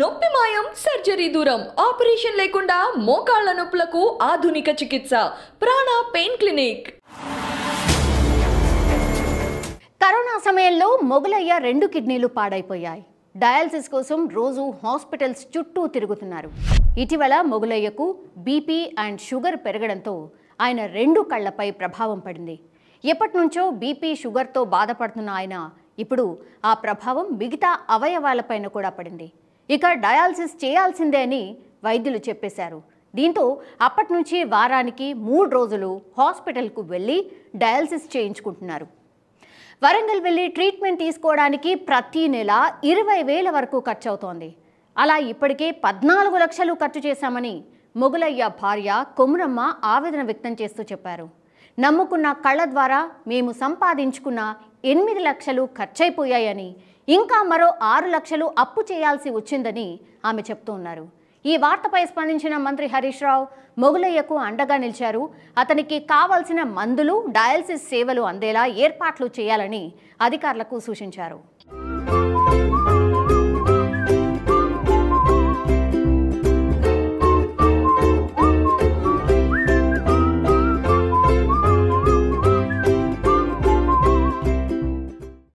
నొప్పి మాయం సర్జరీ దూరం ఆపరేషన్ లేకుండా మోకాళ్ల నొప్పులకు ఆధునిక చికిత్స ప్రాణ పెయిన్ క్లినిక్. కరోనా సమయంలో మొగలయ్య 2 కిడ్నీలు పాడైపోయాయి. డయాలసిస్ కోసం రోజు హాస్పిటల్స్ చుట్టూ తిరుగుతున్నారు. ఇటీవల మొగలయ్యకు బీపీ అండ్ షుగర్ పెరగడంతో ఆయన 2 కళ్లపై ప్రభావం పడింది. ఎప్పటినుంచో బీపీ షుగర్తో బాధపడుతున్న ఆయన ఇప్పుడు ఆ ప్రభావం మిగతా అవయవాలపైన కూడా పడింది. ఇక డయాలసిస్ చేయాల్సిందే అని వైద్యులు చెప్పేశారు. దీంతో అప్పటి నుంచి వారానికి 3 రోజులు హాస్పిటల్కు వెళ్ళి డయాలసిస్ చేయించుకుంటున్నారు. వరంగల్ వెళ్ళి ట్రీట్మెంట్ తీసుకోవడానికి ప్రతి నెల 20,000 వరకు ఖర్చు అవుతోంది. అలా ఇప్పటికే 14 లక్షలు ఖర్చు చేశామని మొగలయ్య భార్య కొమురమ్మ ఆవేదన వ్యక్తం చేస్తూ చెప్పారు. నమ్ముకున్న కళ్ళ ద్వారా మేము సంపాదించుకున్న 8 లక్షలు ఖర్చయిపోయాయని, ఇంకా మరో 6 లక్షలు అప్పు చేయాల్సి వచ్చిందని ఆమె చెప్తూ ఉన్నారు. ఈ వార్తపై స్పందించిన మంత్రి హరీష్ రావు మొగలయ్యకు అండగా నిలిచారు. అతనికి కావాల్సిన మందులు, డయాలసిస్ సేవలు అందేలా ఏర్పాట్లు చేయాలని అధికారులకు సూచించారు.